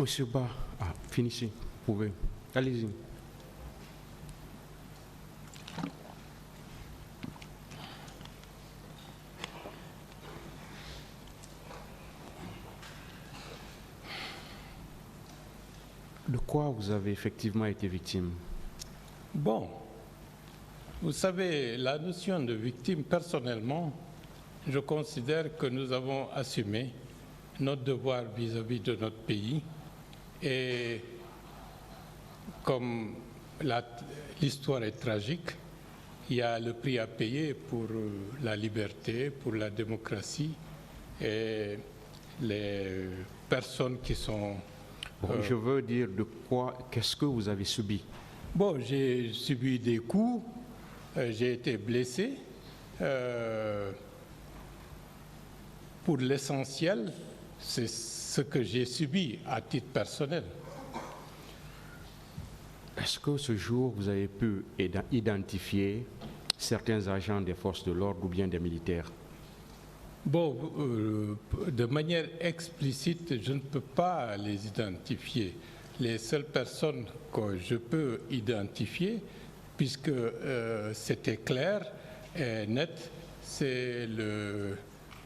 Monsieur Ba, finissez, vous pouvez. Allez-y. De quoi vous avez effectivement été victime? Bon, vous savez, la notion de victime, personnellement, je considère que nous avons assumé notre devoir vis-à-vis de notre pays et comme l'histoire est tragique, il y a le prix à payer pour la liberté, pour la démocratie et les personnes qui sont... Bon, je veux dire de quoi, qu'est-ce que vous avez subi? Bon, j'ai subi des coups, j'ai été blessé. Pour l'essentiel, c'est ce que j'ai subi à titre personnel. Est-ce que ce jour, vous avez pu identifier certains agents des forces de l'ordre ou bien des militaires? Bon, de manière explicite, je ne peux pas les identifier. Les seules personnes que je peux identifier, puisque c'était clair et net, c'est le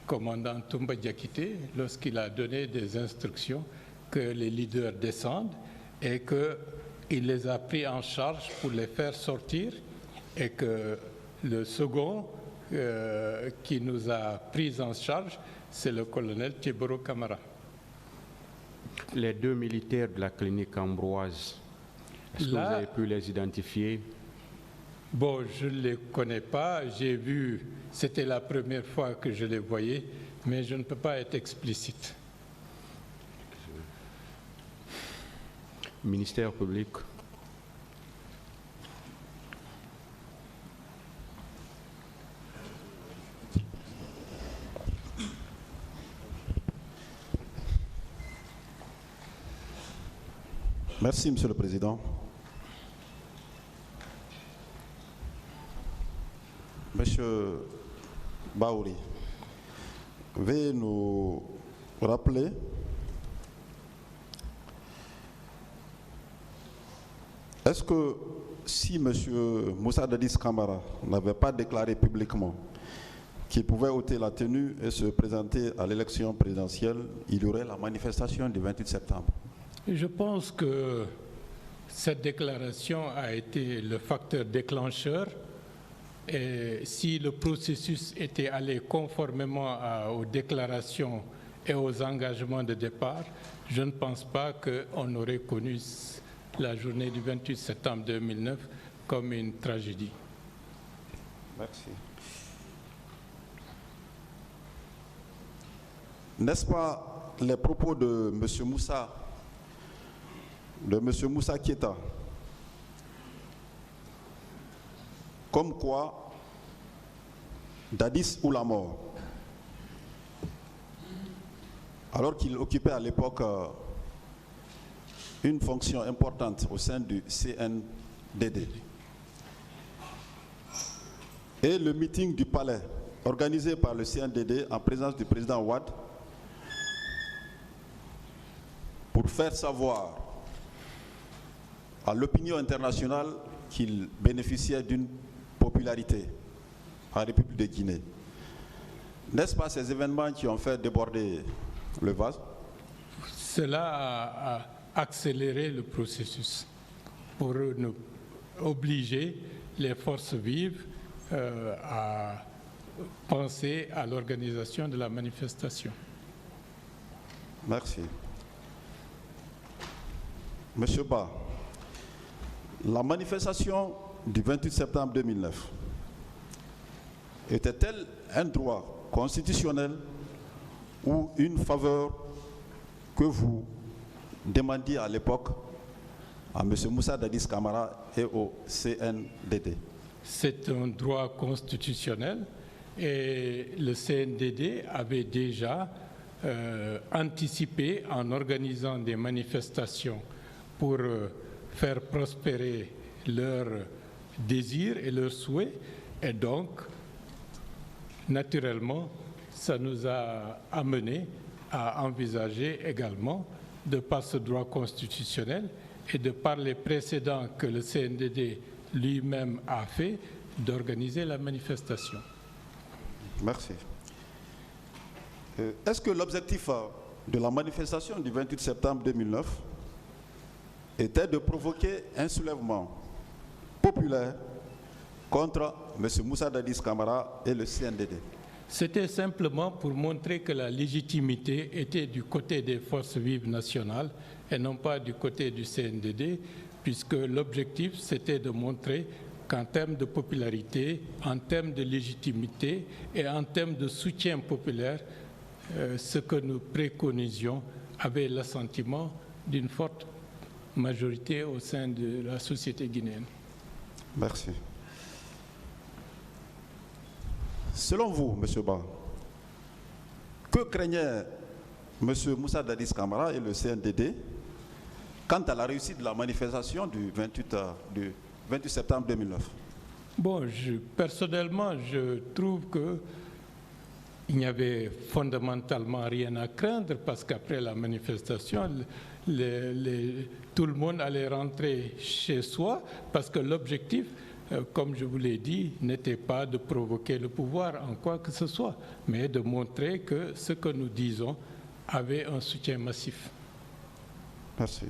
commandant Toumba Diakité, lorsqu'il a donné des instructions que les leaders descendent et qu'il les a pris en charge pour les faire sortir, et que le second qui nous a pris en charge, c'est le colonel Tiboro Camara. Les deux militaires de la clinique Ambroise, est-ce que vous avez pu les identifier? Bon, je ne les connais pas, j'ai vu, c'était la première fois que je les voyais, mais je ne peux pas être explicite. Ministère public. Merci, Monsieur le Président. Monsieur Baouri, veuillez nous rappeler est-ce que si Monsieur Moussa Dadis Camara n'avait pas déclaré publiquement qu'il pouvait ôter la tenue et se présenter à l'élection présidentielle, il y aurait la manifestation du 28 septembre? Je pense que cette déclaration a été le facteur déclencheur. Et si le processus était allé conformément aux déclarations et aux engagements de départ, je ne pense pas qu'on aurait connu la journée du 28 septembre 2009 comme une tragédie. Merci. N'est-ce pas les propos de M. Moussa Keita, comme quoi Dadis ou la mort, alors qu'il occupait à l'époque une fonction importante au sein du CNDD, et le meeting du palais organisé par le CNDD en présence du président Ouad pour faire savoir à l'opinion internationale qu'il bénéficiait d'une popularité en République de Guinée. N'est-ce pas ces événements qui ont fait déborder le vase? Cela a accéléré le processus pour nous obliger les forces vives à penser à l'organisation de la manifestation. Merci. Monsieur Ba, la manifestation du 28 septembre 2009 était-elle un droit constitutionnel ou une faveur que vous demandiez à l'époque à M. Moussa Dadis Camara et au CNDD? C'est un droit constitutionnel et le CNDD avait déjà anticipé en organisant des manifestations pour faire prospérer leurs désirs et leurs souhaits, et donc naturellement ça nous a amené à envisager également de par ce droit constitutionnel et de par les précédents que le CNDD lui-même a fait, d'organiser la manifestation. Merci. Est-ce que l'objectif de la manifestation du 28 septembre 2009 était de provoquer un soulèvement populaire contre M. Moussa Dadis Camara et le CNDD? C'était simplement pour montrer que la légitimité était du côté des forces vives nationales et non pas du côté du CNDD, puisque l'objectif c'était de montrer qu'en termes de popularité, en termes de légitimité et en termes de soutien populaire, ce que nous préconisions avait l'assentiment d'une forte majorité au sein de la société guinéenne. Merci. Selon vous, M. Ba, que craignait M. Moussa Dadis Camara et le CNDD quant à la réussite de la manifestation du 28 septembre 2009? Bon, personnellement, je trouve qu'il n'y avait fondamentalement rien à craindre parce qu'après la manifestation, tout le monde allait rentrer chez soi parce que l'objectif, comme je vous l'ai dit, n'était pas de provoquer le pouvoir en quoi que ce soit, mais de montrer que ce que nous disons avait un soutien massif. Merci.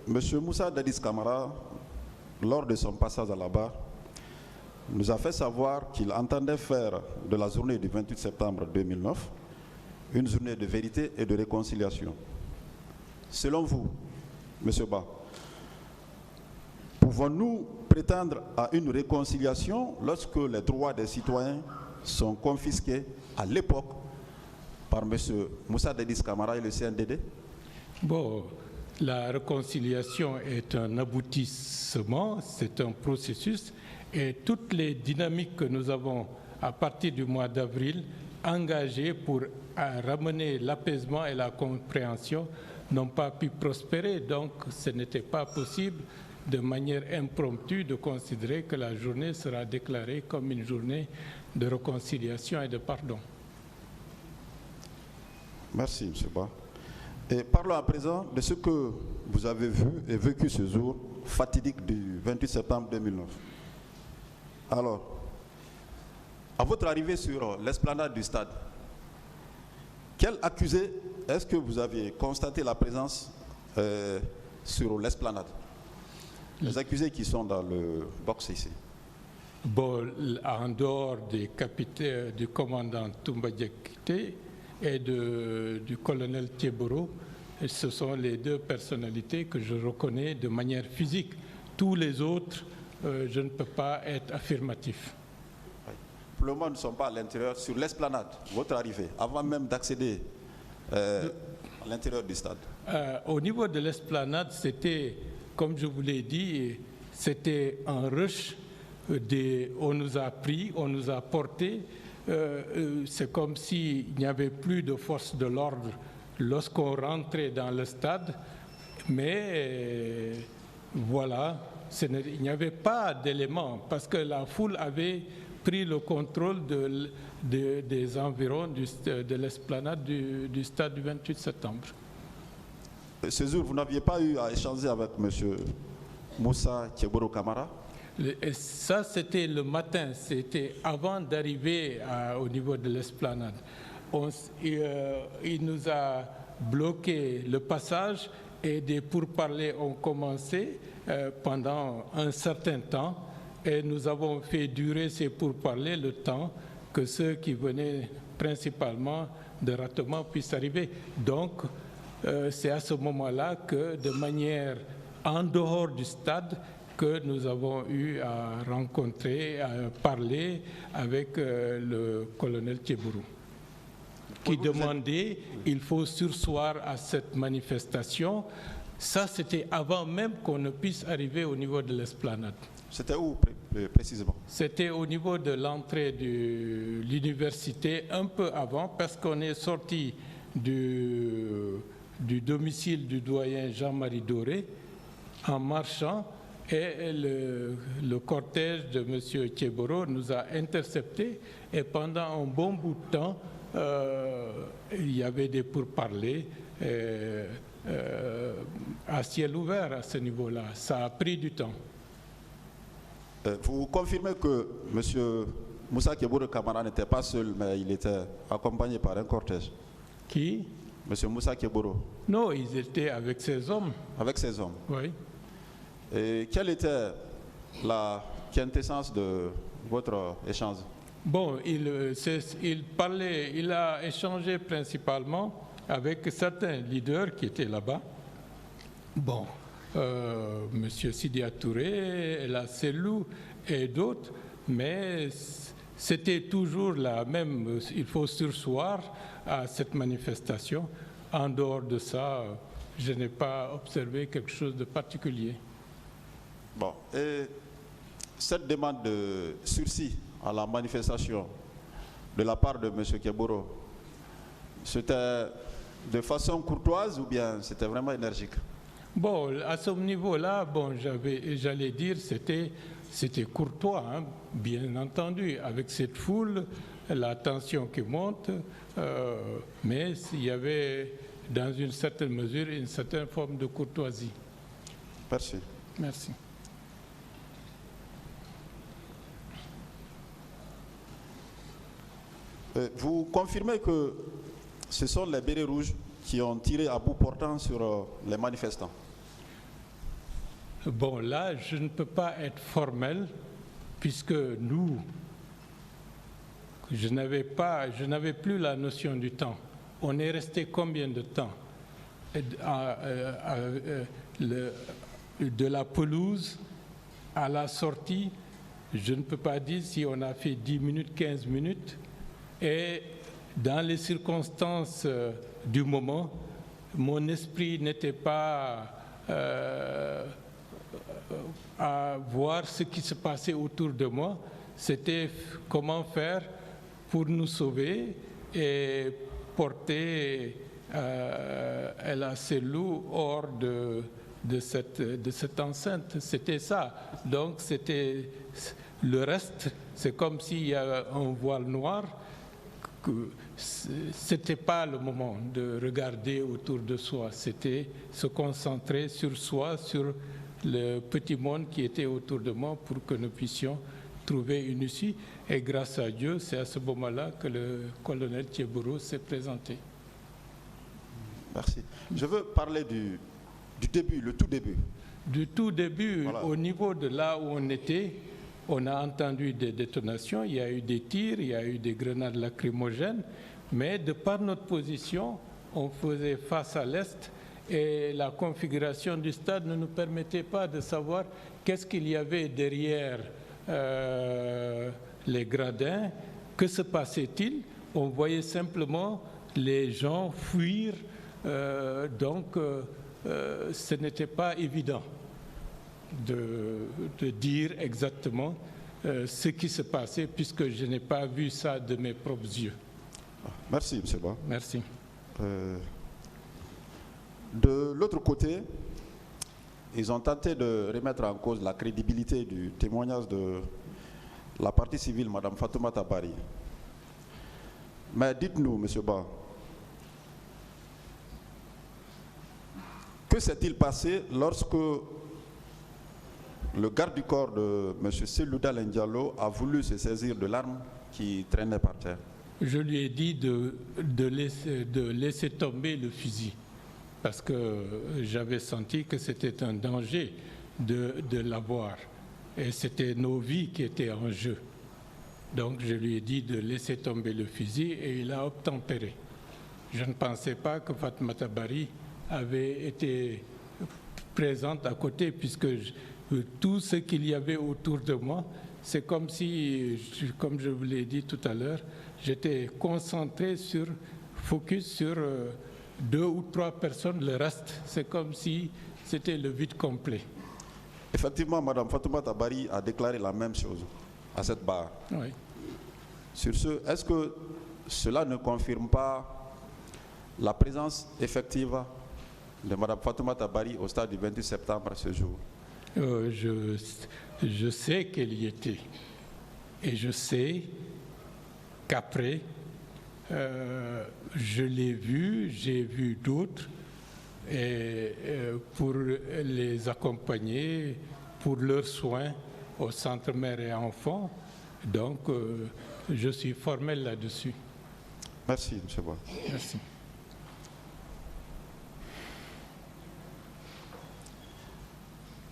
Monsieur Moussa Dadis Camara, lors de son passage à la barre, nous a fait savoir qu'il entendait faire de la journée du 28 septembre 2009 une journée de vérité et de réconciliation. Selon vous, M. Ba, pouvons-nous prétendre à une réconciliation lorsque les droits des citoyens sont confisqués à l'époque par M. Moussa Dadis Camara et le CNDD? Bon, la réconciliation est un aboutissement, c'est un processus, et toutes les dynamiques que nous avons à partir du mois d'avril engagées pour ramener l'apaisement et la compréhension n'ont pas pu prospérer. Donc, ce n'était pas possible de manière impromptue de considérer que la journée sera déclarée comme une journée de réconciliation et de pardon. Merci, M. Ba. Et parlons à présent de ce que vous avez vu et vécu ce jour fatidique du 28 septembre 2009. Alors, à votre arrivée sur l'esplanade du stade, quel accusé est-ce que vous aviez constaté la présence sur l'esplanade? Les accusés qui sont dans le box ici. Bon, en dehors du commandant Toumba Diakité et du colonel Thieboro, ce sont les deux personnalités que je reconnais de manière physique. Tous les autres, je ne peux pas être affirmatif. Oui. Pour le moment, nous ne sommes pas à l'intérieur, sur l'esplanade, votre arrivée, avant même d'accéder à l'intérieur du stade. Au niveau de l'esplanade, c'était, comme je vous l'ai dit, c'était un rush. On nous a pris, on nous a portés. C'est comme s'il n'y avait plus de force de l'ordre lorsqu'on rentrait dans le stade. Mais voilà, il n'y avait pas d'éléments parce que la foule avait pris le contrôle des environs de l'esplanade du stade du 28 septembre. Ce jour, vous n'aviez pas eu à échanger avec M. Moussa Thieboro Camara? Et ça, c'était le matin, c'était avant d'arriver au niveau de l'esplanade. Il nous a bloqué le passage et des pourparlers ont commencé pendant un certain temps et nous avons fait durer ces pourparlers le temps que ceux qui venaient principalement de Ratoma puissent arriver. Donc, c'est à ce moment-là que, de manière en dehors du stade, que nous avons eu à rencontrer, à parler avec le colonel Thieboro, qui demandait il faut surseoir à cette manifestation. Ça, c'était avant même qu'on ne puisse arriver au niveau de l'esplanade. C'était où précisément? C'était au niveau de l'entrée de l'université, un peu avant, parce qu'on est sorti du domicile du doyen Jean-Marie Doré en marchant. Et le cortège de M. Thieboro nous a interceptés et pendant un bon bout de temps, il y avait des pourparlers à ciel ouvert à ce niveau-là. Ça a pris du temps. Vous confirmez que M. Moussa Kebouro Kamara n'était pas seul, mais il était accompagné par un cortège? Qui? M. Moussa Kebouro. Non, ils étaient avec ces hommes. Avec ses hommes. Oui. Et quelle était la quintessence de votre échange? Bon, il parlait, il a échangé principalement avec certains leaders qui étaient là-bas. Bon, M. Sidia Touré, la Selou et d'autres, mais c'était toujours la même, il faut surseoir à cette manifestation. En dehors de ça, je n'ai pas observé quelque chose de particulier. Bon, et cette demande de sursis à la manifestation de la part de M. Kebouro, c'était de façon courtoise ou bien c'était vraiment énergique? Bon, à ce niveau-là, bon, j'allais dire c'était courtois, hein, bien entendu, avec cette foule, la tension qui monte, mais il y avait dans une certaine mesure une certaine forme de courtoisie. Merci. Merci. Vous confirmez que ce sont les bérets rouges qui ont tiré à bout portant sur les manifestants? Bon, là, je ne peux pas être formel, puisque nous, je n'avais plus la notion du temps. On est resté combien de temps de la pelouse à la sortie? Je ne peux pas dire si on a fait 10 minutes, 15 minutes. Et dans les circonstances du moment, mon esprit n'était pas à voir ce qui se passait autour de moi. C'était comment faire pour nous sauver et porter El Selou hors de cette enceinte. C'était ça. Donc c'était le reste, c'est comme s'il y avait un voile noir. C'était pas le moment de regarder autour de soi, c'était se concentrer sur soi, sur le petit monde qui était autour de moi pour que nous puissions trouver une issue. Et grâce à Dieu, c'est à ce moment-là que le colonel Kebouro s'est présenté. Merci. Je veux parler du début, le tout début. Du tout début, voilà. Au niveau de là où on était, on a entendu des détonations, il y a eu des tirs, il y a eu des grenades lacrymogènes, mais de par notre position, on faisait face à l'est et la configuration du stade ne nous permettait pas de savoir qu'est-ce qu'il y avait derrière les gradins, que se passait-il. On voyait simplement les gens fuir, donc ce n'était pas évident de dire exactement ce qui se passait, puisque je n'ai pas vu ça de mes propres yeux. Merci, M. Ba. Merci. De l'autre côté, ils ont tenté de remettre en cause la crédibilité du témoignage de la partie civile, Mme Fatoumata Bari. Mais dites-nous, M. Ba, que s'est-il passé lorsque le garde du corps de M. Selouda Lendialo a voulu se saisir de l'arme qui traînait par terre? Je lui ai dit de laisser tomber le fusil, parce que j'avais senti que c'était un danger de l'avoir. Et c'était nos vies qui étaient en jeu. Donc je lui ai dit de laisser tomber le fusil et il a obtempéré. Je ne pensais pas que Fatoumata Bari avait été présente à côté, puisque tout ce qu'il y avait autour de moi, c'est comme si, comme je vous l'ai dit tout à l'heure, j'étais concentré focus sur 2 ou 3 personnes. Le reste, c'est comme si c'était le vide complet. Effectivement, Mme Fatoumata Bari a déclaré la même chose à cette barre. Oui. Sur ce, est-ce que cela ne confirme pas la présence effective de Mme Fatoumata Bari au stade du 28 septembre à ce jour? Je sais qu'elle y était. Et je sais qu'après, Je l'ai vu, j'ai vu d'autres, et pour les accompagner, pour leurs soins au centre mère et enfants. Donc, je suis formel là-dessus. Merci, M. Bois. Merci.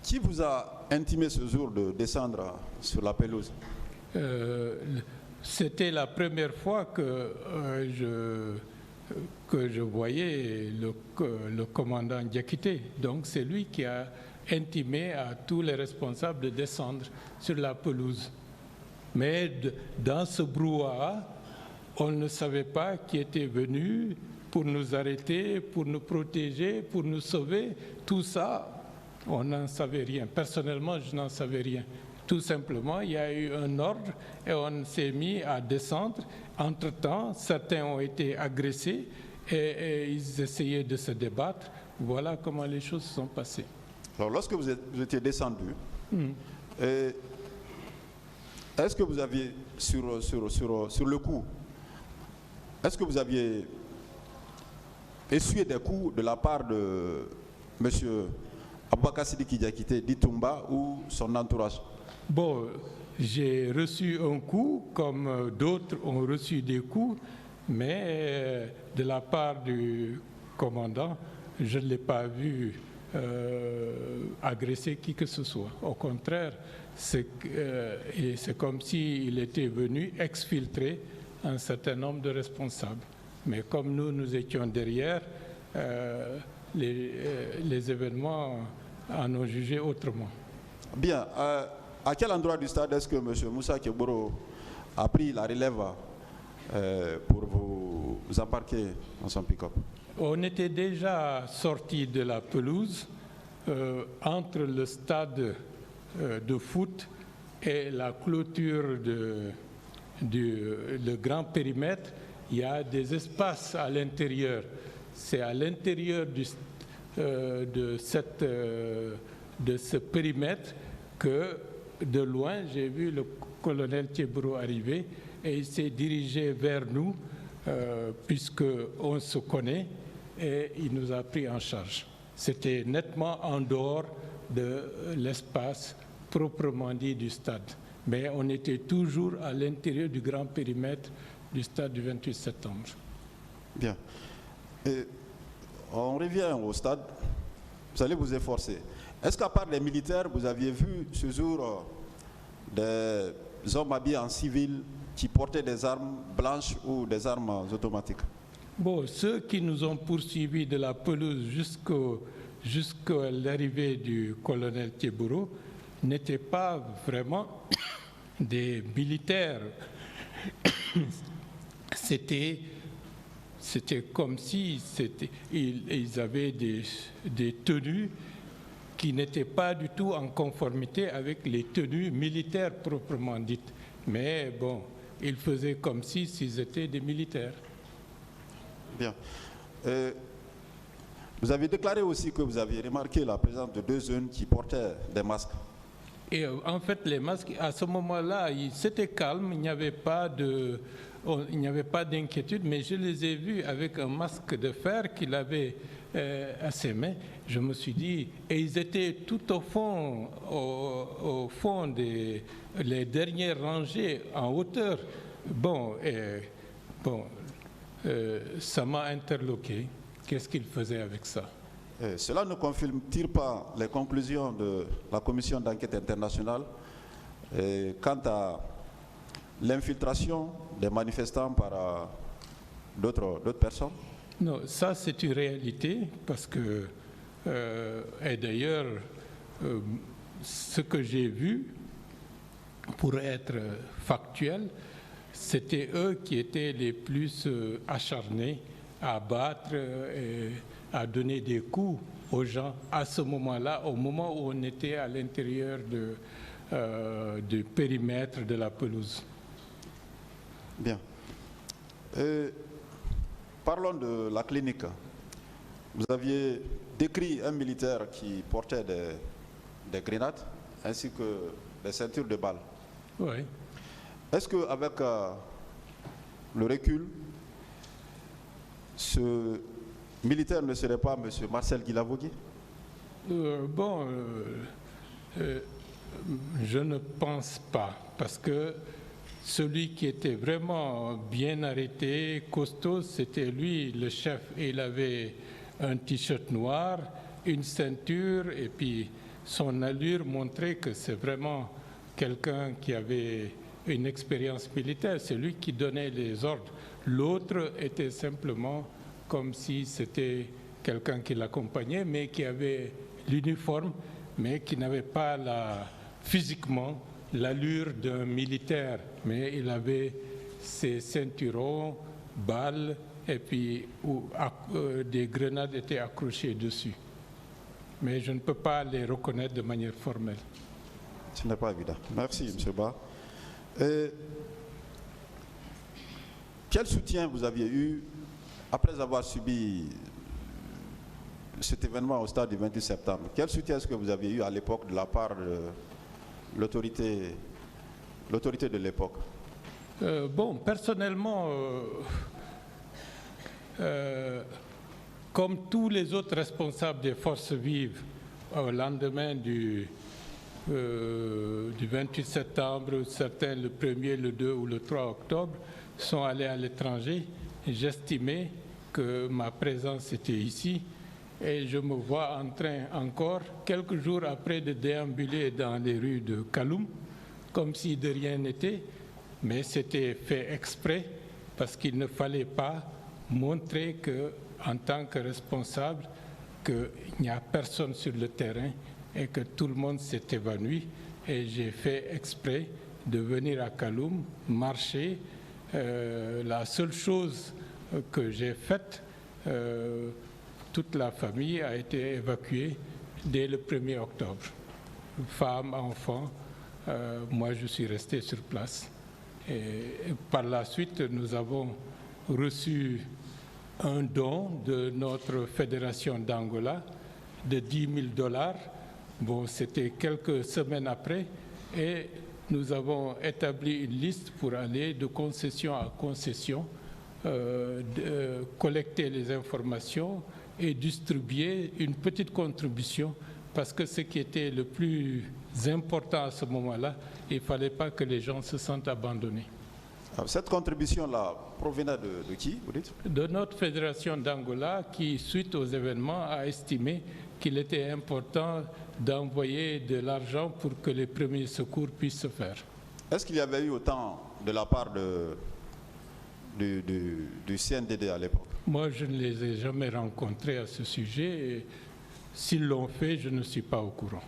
Qui vous a intimé ce jour de descendre sur la pelouse? C'était la première fois que je voyais le commandant Diakité. Donc c'est lui qui a intimé à tous les responsables de descendre sur la pelouse. Mais dans ce brouhaha, on ne savait pas qui était venu pour nous arrêter, pour nous protéger, pour nous sauver. Tout ça, on n'en savait rien. Personnellement, je n'en savais rien. Tout simplement, il y a eu un ordre et on s'est mis à descendre. Entre-temps, certains ont été agressés et ils essayaient de se débattre. Voilà comment les choses se sont passées. Alors, lorsque vous étiez descendu, est-ce que vous aviez, sur le coup, est-ce que vous aviez essuyé des coups de la part de M. Aboubakar Sidiki Diakité d'Itumba ou son entourage? Bon, j'ai reçu un coup, comme d'autres ont reçu des coups, mais de la part du commandant, je ne l'ai pas vu agresser qui que ce soit. Au contraire, c'est comme s'il était venu exfiltrer un certain nombre de responsables. Mais comme nous étions derrière, les événements en ont jugé autrement. Bien. À quel endroit du stade est-ce que M. Moussa Keboro a pris la relève pour vous embarquer dans son pick-up? On était déjà sorti de la pelouse entre le stade de foot et la clôture le grand périmètre. Il y a des espaces à l'intérieur. C'est à l'intérieur de ce périmètre que de loin, j'ai vu le colonel Thiebro arriver et il s'est dirigé vers nous puisqu'on se connaît et il nous a pris en charge. C'était nettement en dehors de l'espace proprement dit du stade. Mais on était toujours à l'intérieur du grand périmètre du stade du 28 septembre. Bien. Et on revient au stade. Vous allez vous efforcer. Est-ce qu'à part les militaires, vous aviez vu ce jour des hommes habillés en civil qui portaient des armes blanches ou des armes automatiques? Bon, ceux qui nous ont poursuivis de la pelouse jusqu'à l'arrivée du colonel Thiebro n'étaient pas vraiment des militaires. C'était comme si ils avaient des tenues qui n'étaient pas du tout en conformité avec les tenues militaires proprement dites. Mais bon, ils faisaient comme s'ils étaient des militaires. Bien. Vous avez déclaré aussi que vous aviez remarqué la présence de 2 jeunes qui portaient des masques. Et en fait, les masques, à ce moment-là, c'était calme, il n'y avait pas d'inquiétude, mais je les ai vus avec un masque de fer qu'il avait à ses mains. Je me suis dit, et ils étaient tout au fond les dernières rangées en hauteur. Ça m'a interloqué. Qu'est-ce qu'il faisait avec ça? Cela ne confirme-t-il pas les conclusions de la commission d'enquête internationale quant à l'infiltration des manifestants par d'autres personnes? Non, ça c'est une réalité parce que, et d'ailleurs, ce que j'ai vu, pour être factuel, c'était eux qui étaient les plus acharnés à battre et à donner des coups aux gens à ce moment-là, au moment où on était à l'intérieur du périmètre de la pelouse. Bien. Parlons de la clinique. Vous aviez décrit un militaire qui portait des grenades ainsi que des ceintures de balles. Oui. Est-ce qu'avec le recul, Ce militaire ne serait pas M. Marcel Guilavogui? Je ne pense pas, parce que celui qui était vraiment bien arrêté, costaud, c'était lui, le chef. Et il avait un t-shirt noir, une ceinture, et puis son allure montrait que c'est vraiment quelqu'un qui avait une expérience militaire. C'est lui qui donnait les ordres. L'autre était simplement comme si c'était quelqu'un qui l'accompagnait, mais qui avait l'uniforme, mais qui n'avait pas physiquement l'allure d'un militaire. Mais il avait ses ceinturons, balles, et puis des grenades étaient accrochées dessus. Mais je ne peux pas les reconnaître de manière formelle. Ce n'est pas évident. Merci, M. Ba. Quel soutien vous aviez eu après avoir subi cet événement au stade du 28 septembre? Quel soutien est-ce que vous aviez eu à l'époque de la part de l'autorité de l'époque? Personnellement, comme tous les autres responsables des forces vives, au lendemain du 28 septembre, certains le 1er, le 2 ou le 3 octobre, sont allés à l'étranger. J'estimais que ma présence était ici et je me vois en train encore, quelques jours après, de déambuler dans les rues de Kaloum, comme si de rien n'était, mais c'était fait exprès parce qu'il ne fallait pas montrer que, en tant que responsable, qu'il n'y a personne sur le terrain et que tout le monde s'est évanoui. Et j'ai fait exprès de venir à Kaloum, marcher. La seule chose que j'ai faite, toute la famille a été évacuée dès le 1er octobre. Femmes, enfants, moi je suis resté sur place. Et par la suite, nous avons reçu un don de notre fédération d'Angola de $10 000. C'était quelques semaines après et nous avons établi une liste pour aller de concession à concession, collecter les informations et distribuer une petite contribution, parce que ce qui était le plus important à ce moment-là, il ne fallait pas que les gens se sentent abandonnés. Alors, cette contribution-là provenait de qui, vous dites? De notre fédération d'Angola qui, suite aux événements, a estimé qu'il était important d'envoyer de l'argent pour que les premiers secours puissent se faire. Est-ce qu'il y avait eu autant de la part du CNDD à l'époque? Moi, je ne les ai jamais rencontrés à ce sujet. Et s'ils l'ont fait, je ne suis pas au courant.